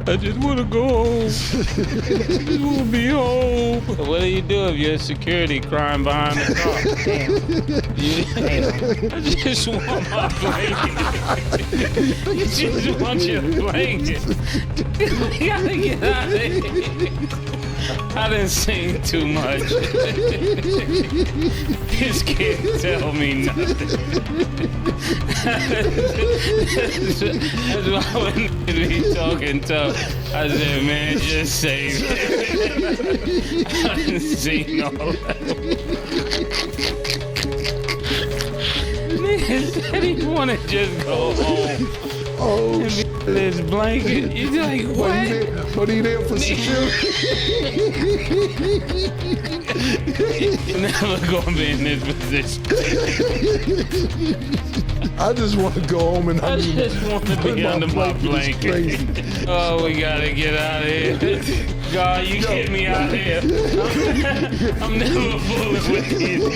I just want to go home. I just want to be home. What do you do if you're a security crime behind the car? Damn. I just want my blanket. I just want your blanket. We gotta get out of here. I done seen too much. This can't tell me nothing. That's why when be talking tough, I said, man, just save it. I done seen all that. Nigga said he wanna just go home. Oh, This blanket. He's like, what? But he there for security. You're never gonna be in this position. I just want to go home and I just want to be under my blanket. Oh, we gotta get out of here. God, you get me out of here. I'm never fooling with you.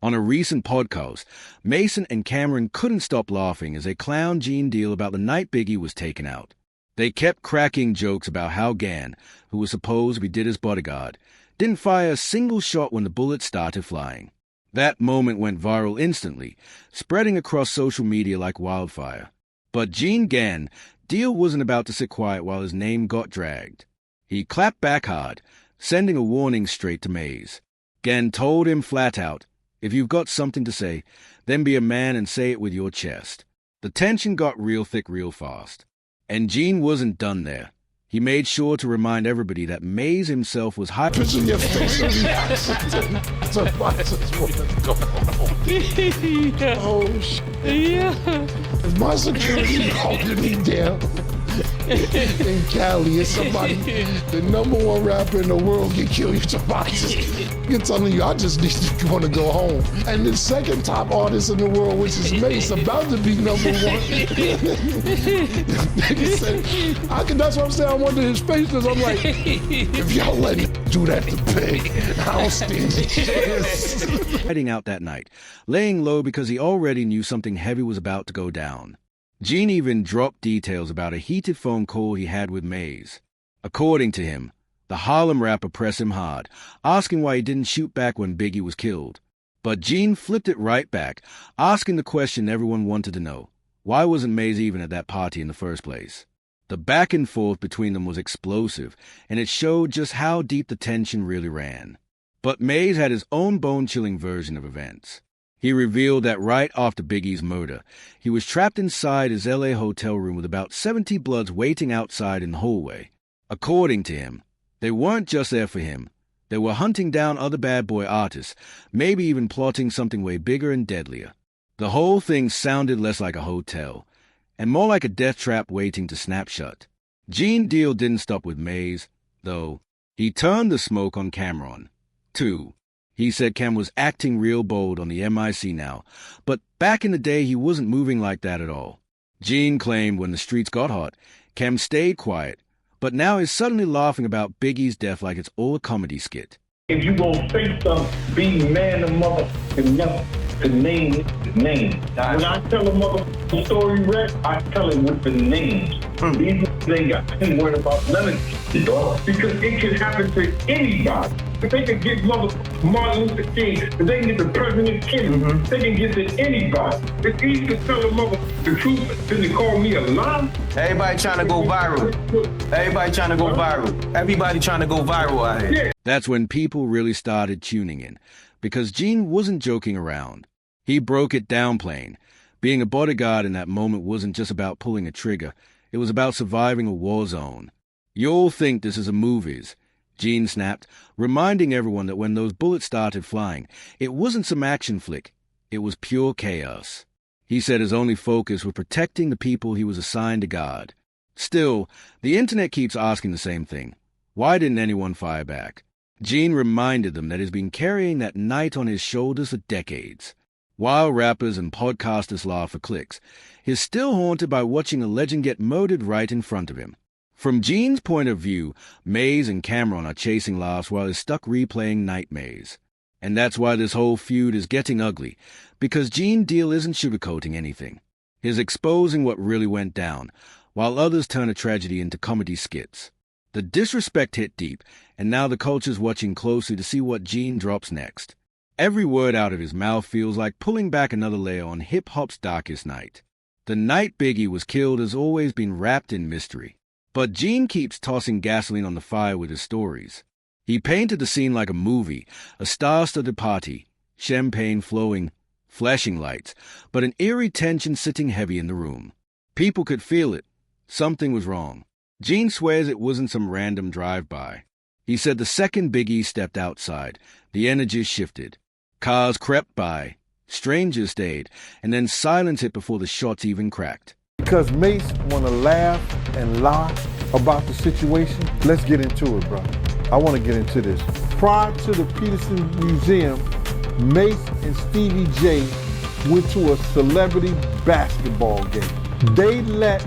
On a recent podcast, Mason and Cameron couldn't stop laughing as they clowned Gene Deal about the night Biggie was taken out. They kept cracking jokes about how Gann, who was supposed to be Diddy's bodyguard, didn't fire a single shot when the bullets started flying. That moment went viral instantly, spreading across social media like wildfire. But Gene Gann, Deal wasn't about to sit quiet while his name got dragged. He clapped back hard, sending a warning straight to Mase. Gann told him flat out, if you've got something to say, then be a man and say it with your chest. The tension got real thick real fast. And Gene wasn't done there. He made sure to remind everybody that Mase himself was high. Pushing your face in the accident. So I just want to go home. Yeah. Oh, shit. Yeah. If my security holding me down in Cali, it's somebody, the number one rapper in the world get killed. You're telling you, I just need to want to go home. And the second top artist in the world, which is Mase, about to be number one. Nigga said, that's what I'm saying. I wonder his face because I'm like, if y'all let him do that to Big, I don't stand a chance. Hiding out that night, laying low because he already knew something heavy was about to go down. Gene even dropped details about a heated phone call he had with Mase. According to him, the Harlem rapper pressed him hard, asking why he didn't shoot back when Biggie was killed. But Gene flipped it right back, asking the question everyone wanted to know. Why wasn't Mase even at that party in the first place? The back and forth between them was explosive, and it showed just how deep the tension really ran. But Mase had his own bone-chilling version of events. He revealed that right after Biggie's murder, he was trapped inside his L.A. hotel room with about 70 Bloods waiting outside in the hallway. According to him, they weren't just there for him. They were hunting down other bad boy artists, maybe even plotting something way bigger and deadlier. The whole thing sounded less like a hotel, and more like a death trap waiting to snap shut. Gene Deal didn't stop with Mase, though. He turned the smoke on Cameron, too. He said Cam was acting real bold on the MIC now, but back in the day he wasn't moving like that at all. Gene claimed when the streets got hot, Cam stayed quiet, but now he's suddenly laughing about Biggie's death like it's all a comedy skit. If you gonna say something, be man and motherfucking nothing. The name is the name. When I tell a motherfucking story, Rex, I tell it with the names. These ain't got any word about none of it, dog. Because it can happen to anybody. If they can get Martin Luther King, if they can get the president killed, they can get to anybody. It's easy to tell a motherfucker the truth than to call me a lie. Everybody trying to go viral. Everybody trying to go viral. Everybody trying to go viral out here. Yeah. That's when people really started tuning in, because Gene wasn't joking around. He broke it down plain. Being a bodyguard in that moment wasn't just about pulling a trigger. It was about surviving a war zone. You all think this is a movies, Gene snapped, reminding everyone that when those bullets started flying, it wasn't some action flick. It was pure chaos. He said his only focus was protecting the people he was assigned to guard. Still, the internet keeps asking the same thing. Why didn't anyone fire back? Gene reminded them that he's been carrying that night on his shoulders for decades. While rappers and podcasters laugh for clicks, he's still haunted by watching a legend get murdered right in front of him. From Gene's point of view, Mase and Cameron are chasing laughs while he's stuck replaying nightmares. And that's why this whole feud is getting ugly, because Gene Deal isn't sugarcoating anything. He's exposing what really went down, while others turn a tragedy into comedy skits. The disrespect hit deep, and now the culture's watching closely to see what Gene drops next. Every word out of his mouth feels like pulling back another layer on hip-hop's darkest night. The night Biggie was killed has always been wrapped in mystery. But Gene keeps tossing gasoline on the fire with his stories. He painted the scene like a movie, a star-studded party, champagne flowing, flashing lights, but an eerie tension sitting heavy in the room. People could feel it. Something was wrong. Gene swears it wasn't some random drive-by. He said the second Biggie stepped outside, the energy shifted. Cars crept by, strangers stayed, and then silence hit before the shots even cracked. Because Mase want to laugh and lie about the situation, let's get into it, bro. I want to get into this. Prior to the Peterson Museum, Mase and Stevie J went to a celebrity basketball game. They let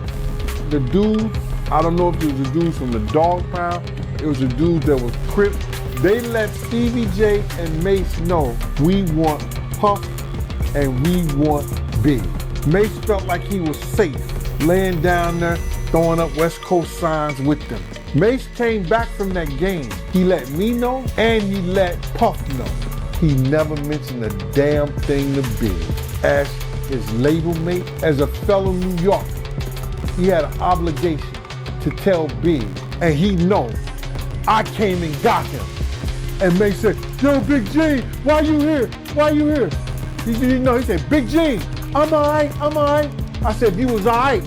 the dude, I don't know if it was a dude from the Dog Pound, it was a dude that was Crip. They let Stevie J and Mase know we want Puff and we want Big. Mase felt like he was safe, laying down there, throwing up West Coast signs with them. Mase came back from that game. He let me know and he let Puff know. He never mentioned a damn thing to Big. As his label mate, as a fellow New Yorker, he had an obligation to tell Big, and he knows I came and got him. And Mase said, yo, Big G, why you here? Why you here? He said, Big G, I'm all right. I said, if you was all right,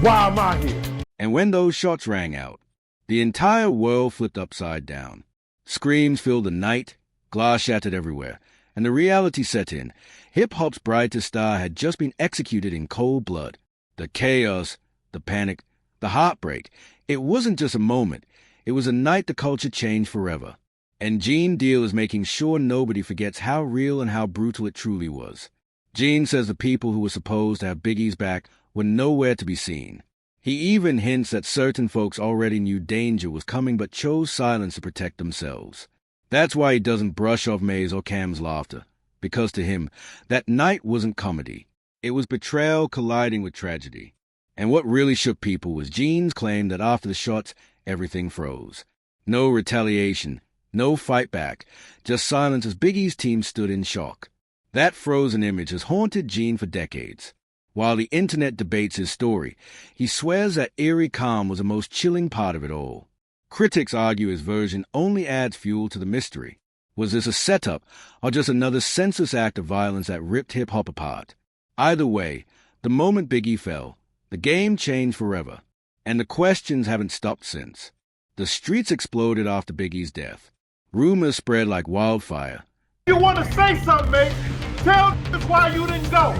why am I here? And when those shots rang out, the entire world flipped upside down. Screams filled the night, glass shattered everywhere, and the reality set in. Hip-hop's brightest star had just been executed in cold blood. The chaos, the panic, the heartbreak. It wasn't just a moment. It was a night the culture changed forever. And Gene Deal is making sure nobody forgets how real and how brutal it truly was. Gene says the people who were supposed to have Biggie's back were nowhere to be seen. He even hints that certain folks already knew danger was coming but chose silence to protect themselves. That's why he doesn't brush off Mase or Cam's laughter, because to him, that night wasn't comedy. It was betrayal colliding with tragedy. And what really shook people was Gene's claim that after the shots, everything froze. No retaliation, no fight back, just silence as Biggie's team stood in shock. That frozen image has haunted Gene for decades. While the internet debates his story, he swears that eerie calm was the most chilling part of it all. Critics argue his version only adds fuel to the mystery. Was this a setup, or just another senseless act of violence that ripped hip-hop apart? Either way, the moment Biggie fell, the game changed forever, and the questions haven't stopped since. The streets exploded after Biggie's death. Rumors spread like wildfire. You want to say something, mate? Tell us why you didn't go.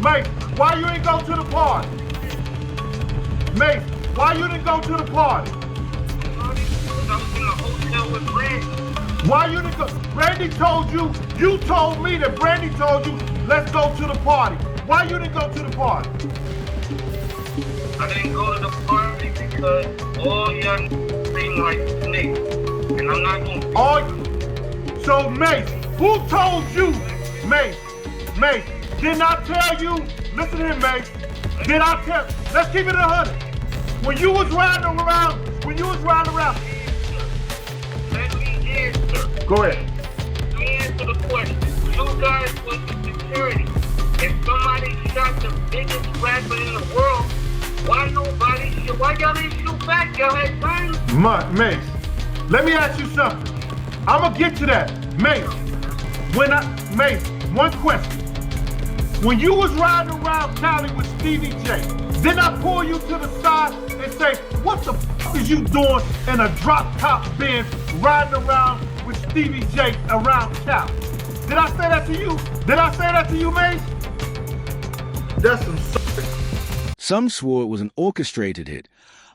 Mate, why you didn't go to the party? Mate, why you didn't go to the party? I was in a hotel with Brandy. Why you didn't go? Brandy told you, you told me that Brandy told you, let's go to the party. Why you didn't go to the party? I didn't go to the party because all y'all seem like snakes. And I'm not going to. So, Mase, who told you, Mase, didn't I tell you, listen to him, Mase, did I tell, let's keep it 100. When you was riding around, Let me answer. Go ahead. Let me answer the question. You guys was the security. If somebody shot the biggest rapper in the world, why y'all didn't shoot back? Y'all had guns? Mase, let me ask you something. I'm gonna get to that. Mase, Mase, one question. When you was riding around Cali with Stevie J, didn't I pull you to the side and say, what the f is you doing in a drop top Benz riding around with Stevie J around Cali? Did I say that to you? Did I say that to you, Mase? That's some Some swore it was an orchestrated hit.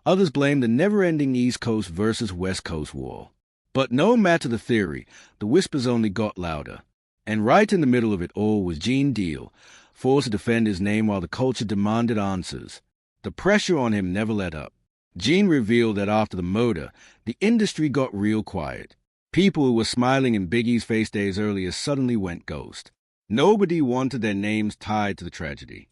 Others blamed the never-ending East Coast versus West Coast war. But no matter the theory, the whispers only got louder. And right in the middle of it all was Gene Deal, forced to defend his name while the culture demanded answers. The pressure on him never let up. Gene revealed that after the murder, the industry got real quiet. People who were smiling in Biggie's face days earlier suddenly went ghost. Nobody wanted their names tied to the tragedy.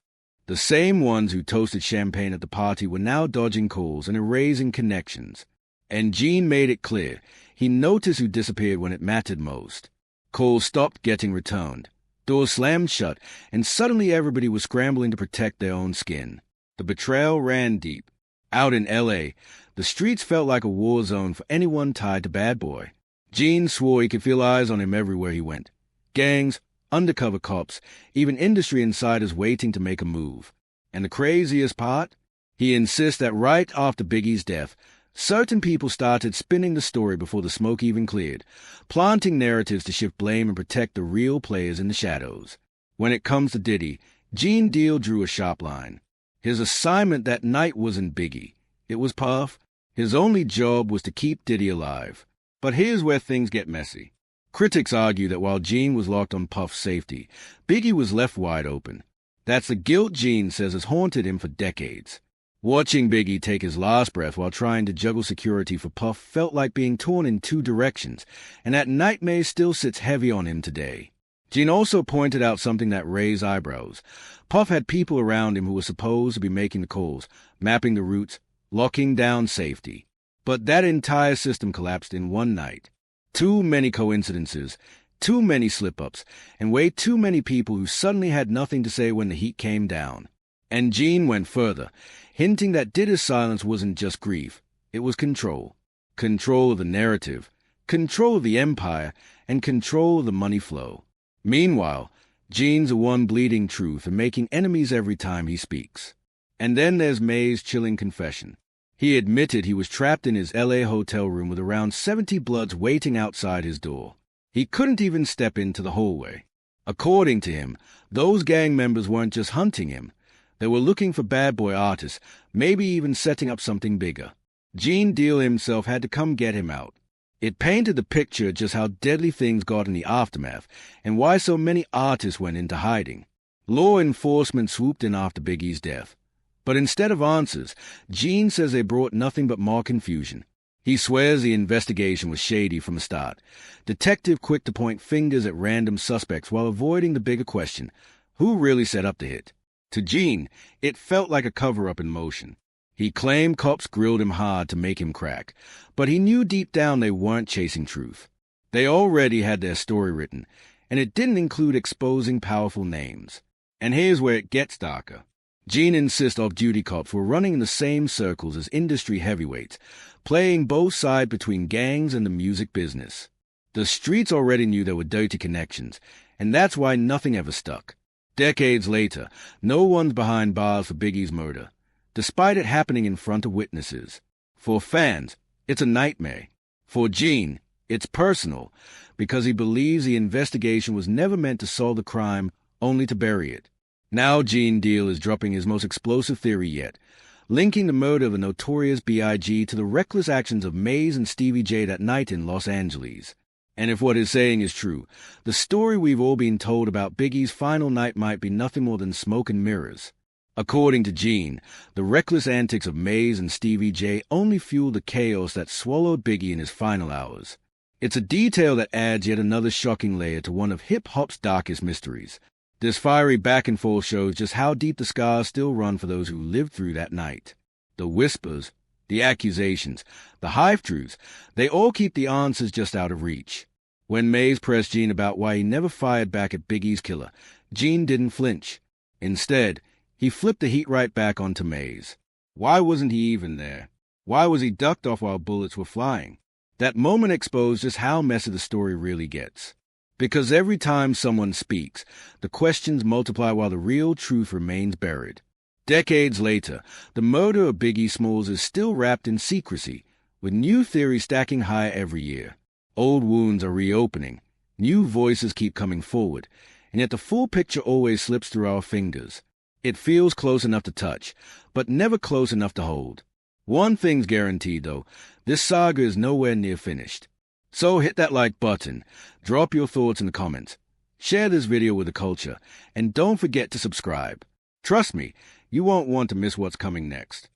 The same ones who toasted champagne at the party were now dodging calls and erasing connections. And Gene made it clear. He noticed who disappeared when it mattered most. Calls stopped getting returned. Doors slammed shut, and suddenly everybody was scrambling to protect their own skin. The betrayal ran deep. Out in L.A., the streets felt like a war zone for anyone tied to Bad Boy. Gene swore he could feel eyes on him everywhere he went. Gangs, undercover cops, even industry insiders waiting to make a move. And the craziest part? He insists that right after Biggie's death, certain people started spinning the story before the smoke even cleared, planting narratives to shift blame and protect the real players in the shadows. When it comes to Diddy, Gene Deal drew a sharp line. His assignment that night wasn't Biggie. It was Puff. His only job was to keep Diddy alive. But here's where things get messy. Critics argue that while Gene was locked on Puff's safety, Biggie was left wide open. That's the guilt Gene says has haunted him for decades. Watching Biggie take his last breath while trying to juggle security for Puff felt like being torn in two directions, and that nightmare still sits heavy on him today. Gene also pointed out something that raised eyebrows. Puff had people around him who were supposed to be making the calls, mapping the routes, locking down safety. But that entire system collapsed in one night. Too many coincidences, too many slip-ups, and way too many people who suddenly had nothing to say when the heat came down. And Gene went further, hinting that Diddy's silence wasn't just grief, it was control. Control of the narrative, control of the empire, and control of the money flow. Meanwhile, Gene's the one bleeding truth and making enemies every time he speaks. And then there's Mase's chilling confession. He admitted he was trapped in his L.A. hotel room with around 70 Bloods waiting outside his door. He couldn't even step into the hallway. According to him, those gang members weren't just hunting him. They were looking for Bad Boy artists, maybe even setting up something bigger. Gene Deal himself had to come get him out. It painted the picture just how deadly things got in the aftermath and why so many artists went into hiding. Law enforcement swooped in after Biggie's death. But instead of answers, Gene says they brought nothing but more confusion. He swears the investigation was shady from the start. Detective quick to point fingers at random suspects while avoiding the bigger question, who really set up the hit? To Gene, it felt like a cover-up in motion. He claimed cops grilled him hard to make him crack, but he knew deep down they weren't chasing truth. They already had their story written, and it didn't include exposing powerful names. And here's where it gets darker. Gene insists off-duty cops were running in the same circles as industry heavyweights, playing both sides between gangs and the music business. The streets already knew there were dirty connections, and that's why nothing ever stuck. Decades later, no one's behind bars for Biggie's murder, despite it happening in front of witnesses. For fans, it's a nightmare. For Gene, it's personal, because he believes the investigation was never meant to solve the crime, only to bury it. Now Gene Deal is dropping his most explosive theory yet, linking the murder of the notorious B.I.G. to the reckless actions of Mase and Stevie J that night in Los Angeles. And if what he's saying is true, the story we've all been told about Biggie's final night might be nothing more than smoke and mirrors. According to Gene, the reckless antics of Mase and Stevie J only fueled the chaos that swallowed Biggie in his final hours. It's a detail that adds yet another shocking layer to one of hip-hop's darkest mysteries. This fiery back-and-forth shows just how deep the scars still run for those who lived through that night. The whispers, the accusations, the half-truths, they all keep the answers just out of reach. When Mase pressed Gene about why he never fired back at Biggie's killer, Gene didn't flinch. Instead, he flipped the heat right back onto Mase. Why wasn't he even there? Why was he ducked off while bullets were flying? That moment exposed just how messy the story really gets. Because every time someone speaks, the questions multiply while the real truth remains buried. Decades later, the murder of Biggie Smalls is still wrapped in secrecy, with new theories stacking higher every year. Old wounds are reopening, new voices keep coming forward, and yet the full picture always slips through our fingers. It feels close enough to touch, but never close enough to hold. One thing's guaranteed, though, this saga is nowhere near finished. So hit that like button, drop your thoughts in the comments, share this video with the culture, and don't forget to subscribe. Trust me, you won't want to miss what's coming next.